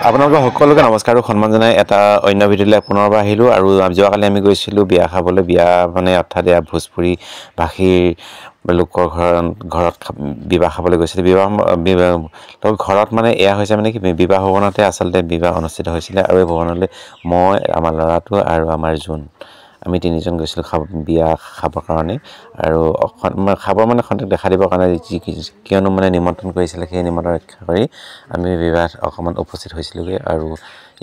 আপোনালোকক সকলোকে নমস্কাৰ আৰু সন্মান জনাই এটা অন্য ভিডিঅ'লৈ পুনৰবাৰ আহিলোঁ আৰু যোৱাকালি আমি গৈছিলোঁ বিয়া খাবলৈ বিয়া মানে অৰ্থাৎ এয়া ভোজপুৰী ভাষীৰ লোকৰ ঘৰত বিবাহ খাবলৈ গৈছিলোঁ ঘৰত মানে এয়া হৈছে মানে কি বিবাহ ভৱনতে আচলতে বিবাহ অনুষ্ঠিত হৈছিলে আৰু এই ভৱনলৈ মই আমাৰ ল'ৰাটো আৰু আমাৰ জোন আমি তিনিজন গৈছিলোঁ বিয়া খাবৰ কাৰণে আৰু খাবৰ মানে খন্তেক দেখা দিবৰ কাৰণে কিয়নো মানে নিমন্ত্ৰণ কৰিছিলে সেই নিমন্ত্ৰণ ৰক্ষা কৰি আমি বিবাহত অকণমান উপস্থিত হৈছিলোঁগৈ আৰু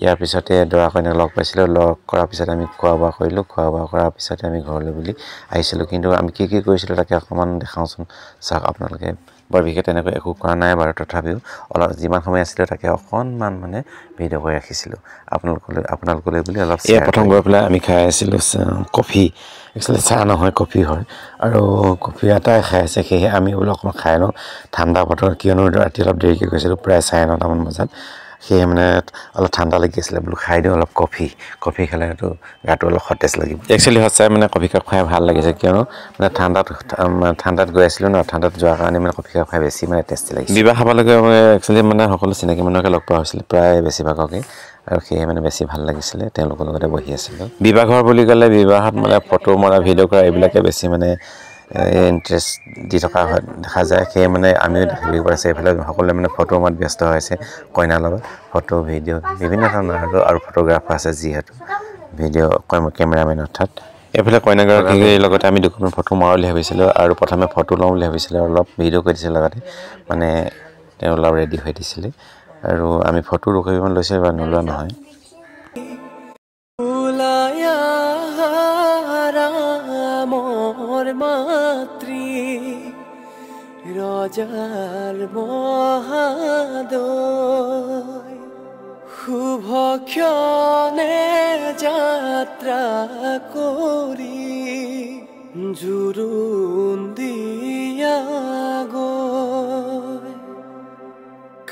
ইয়াৰ পিছতে দৰা কইনাক লগ পাইছিলোঁ লগ কৰাৰ পিছত আমি খোৱা বোৱা কৰিলোঁ খোৱা বোৱা কৰাৰ পিছতে আমি ঘৰলৈ বুলি আহিছিলোঁ কিন্তু আমি কি কৰিছিলোঁ তাকে অকণমান দেখাওঁচোন চাওক আপোনালোকে বৰ বিশেষ তেনেকৈ একো কৰা নাই বাৰু তথাপিও অলপ যিমান সময় আছিলে তাকে অকণমান মানে ভিডিঅ' কৰি ৰাখিছিলোঁ আপোনালোকলৈ বুলি অলপ এয়া প্ৰথম গৈ পেলাই আমি খাই আছিলোঁ কফি একচুৱেলি চাহ নহয় কফি হয় আৰু কফি এটাই খাই আছে সেয়েহে আমি বোলো অকণমান খাই লওঁ ঠাণ্ডা বতৰ কিয়নো ৰাতি অলপ দেৰিকৈ গৈছিলোঁ প্ৰায় 9:30মান বজাত সেয়ে মানে অলপ ঠাণ্ডা লাগি আছিলে বোলো খাই দিওঁ অলপ কফি খালেতো গাটো অলপ সতেজ লাগিব একচুৱেলি সঁচাই মানে কফি কাপ খাই ভাল লাগিছে কিয়নো মানে ঠাণ্ডাত গৈ আছিলোঁ ন ঠাণ্ডাত যোৱাৰ কাৰণে মানে কফি কাপ খাই বেছি মানে টেষ্টি লাগিছে বিবাহ খাবলৈকে একচুৱেলি মানে সকলো চিনাকি মানুহকে লগ পোৱা হৈছিলে প্ৰায় বেছিভাগকে আৰু সেয়ে মানে বেছি ভাল লাগিছিলে তেওঁলোকৰ লগতে বহি আছিলোঁ বিবাহ ঘৰ বুলি ক'লে বিবাহত মানে ফটো মৰা ভিডিঅ' কৰা এইবিলাকে বেছি মানে ইণ্টাৰেষ্ট দি থকা দেখা যায় সেয়ে মানে আমিও হেৰি কৰিছে এইফালে সকলোৱে মানে ফটো মৰাত ব্যস্ত হৈছে কইনাৰ লগত ফটো ভিডিঅ' বিভিন্ন ধৰণৰ আৰু ফটোগ্ৰাফাৰ আছে যিহেতু ভিডিঅ' কেমেৰামেন অৰ্থাৎ এইফালে কইনাগৰাকীৰ লগতে আমি দুখনমান ফটো মাৰোঁ বুলি ভাবিছিলোঁ আৰু প্ৰথমে ফটো লওঁ বুলি ভাবিছিলোঁ আৰু অলপ ভিডিঅ' কৰি দিছিলোঁ লগতে মানে তেওঁ অলপ ৰেডি হৈ দিছিলে আৰু আমি ফটো দুকপিমান লৈছোঁ বা নোলোৱা নহয় ৰজাৰ মহাদয় শুভ ক্ষণে যাত্ৰা কৰি জোৰোণ দিয়া গৈ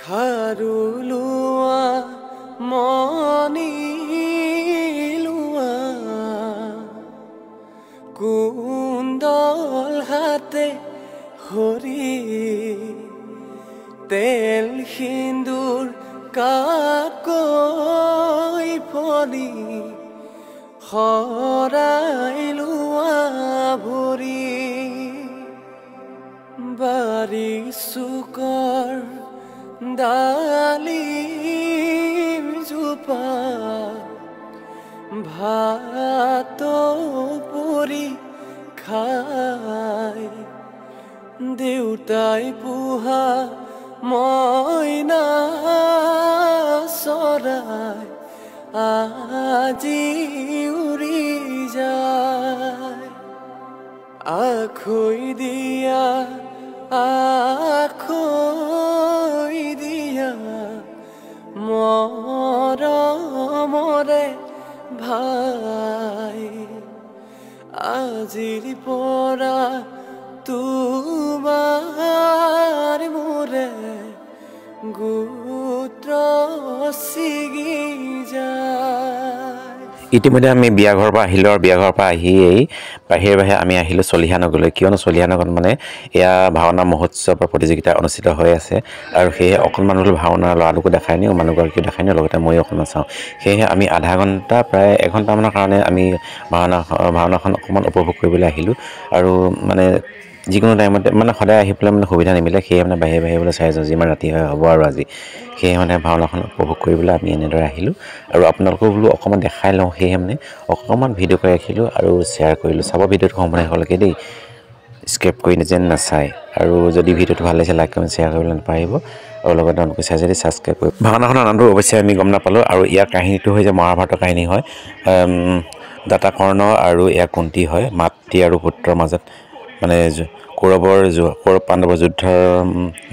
খাৰু লোৱা মণি লোৱা কুণ্ডল হাতে হৰি তেল সিন্দুৰ কাকৈ ফলি শৰাই লোৱা ভৰি বাৰী চুকৰ ডালিম জোপা ভাত পুৰি খাই দেউতাই পোহা মইনা চৰাই আজি উৰি যায় আখৈ দিয়া মৰমৰে ভাই আজিৰ পৰা তোমাৰ মোৰে গোত্ৰ ছিগি যায় ইতিমধ্যে আমি বিয়া ঘৰৰ পৰা আহিলোঁ আৰু বিয়া ঘৰৰ পৰা আহিয়েই বাহিৰে আমি আহিলোঁ চলিহানগৰলৈ কিয়নো চলিহানগৰত মানে এয়া ভাওনা মহোৎসৱ প্ৰতিযোগিতা অনুষ্ঠিত হৈ আছে আৰু সেয়ে অকণমান হ'লেও ভাওনা ল'ৰাটোকো দেখাই নিওঁ মানুহগৰাকীও দেখাই নিওঁ লগতে ময়ো অকণমান চাওঁ সেয়েহে আমি আধা ঘণ্টা প্ৰায় এঘণ্টামানৰ কাৰণে আমি ভাওনাখন অকণমান উপভোগ কৰিবলৈ আহিলোঁ আৰু মানে যিকোনো টাইমতে মানে সদায় আহি পেলাই মানে সুবিধা নিমিলে সেয়ে মানে বাহিৰে বোলে চাই যাওঁ যিমান ৰাতি হয় হ'ব আৰু আজি সেয়ে মানে ভাওনাখন উপভোগ কৰিবলৈ আমি এনেদৰে আহিলোঁ আৰু আপোনালোকক বোলো অকণমান দেখাই লওঁ সেয়ে মানে অকণমান ভিডিঅ' কৰি ৰাখিলোঁ আৰু শ্বেয়াৰ কৰিলোঁ চাব ভিডিঅ'টো সম্পূৰ্ণ শেষলৈকে দেই স্ক্ৰিপ্ট কৰি যেন নাচায় আৰু যদি ভিডিঅ'টো ভাল লাগিছে লাইক কমেণ্ট শ্বেয়াৰ কৰিবলৈ নাপাহৰিব আৰু লগতে তেওঁলোকে চাই যদি ছাবস্ক্ৰাইব কৰিব ভাওনাখনৰ নামটো অৱশ্যে আমি গম নাপালোঁ আৰু ইয়াৰ কাহিনীটো হৈছে মহাভাৰতৰ কাহিনী হয় দাতাকৰ্ণ আৰু এয়া কুন্তী হয় মাতৃ আৰু পুত্ৰৰ মাজত মানে কৌৰৱ পাণ্ডৱৰ যুদ্ধৰ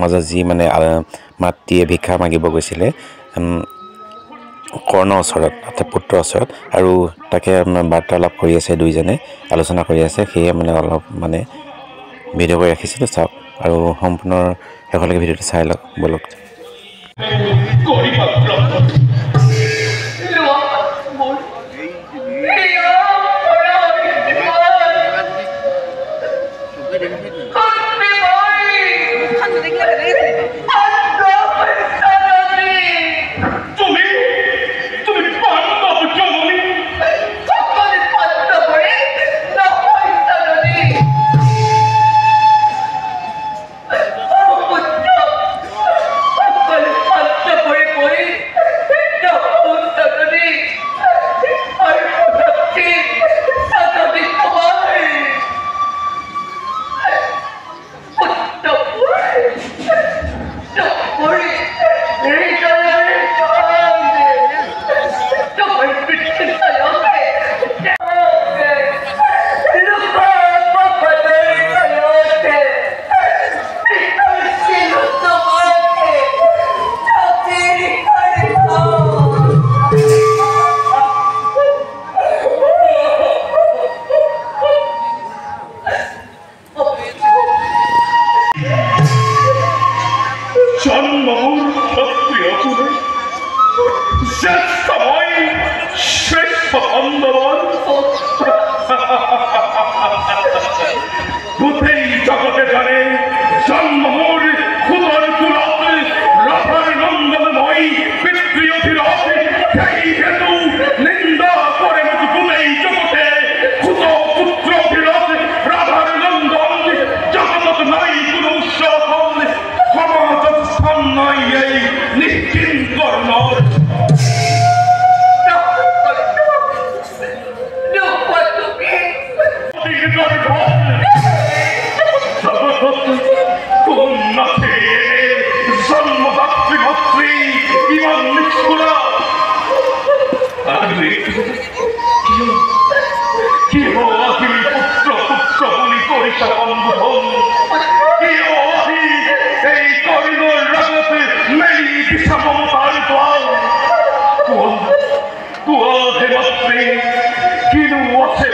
মাজত যি মানে মাতৃয়ে ভিক্ষা মাগিব গৈছিলে কৰ্ণৰ ওচৰত অৰ্থাৎ পুত্ৰৰ ওচৰত আৰু তাকে বাৰ্তালাপ কৰি আছে দুইজনে আলোচনা কৰি আছে সেয়ে মানে অলপ মানে ভিডিঅ' কৰি ৰাখিছিলোঁ চাওক আৰু সম্পূৰ্ণ শেষলৈকে ভিডিঅ'টো চাই লওক বলক Kan du জন্মমূল খুদর কুলত রাধার নন্দনময়ী পিতৃয়ধিরথ সেই হেতু নিন্দা করে মুখ গুণেই জগতে খুদ পুত্র অধিরথ রাধার নন্দন জগত নাই কোন উৎসবন সমাজ স্থান নাই এই নিশ্চিন্তর নর জন্মদাত্রী ভাত্রী ইমান নিষ্ঠুরা কি হো আহি পুত্র পুত্র বলি করিষা বন্ধন কি হো আহি এই করিডোর রাগতে মেলি দিশা মমতার দ্বার কুয়া হে মাত্রী কিনু আছে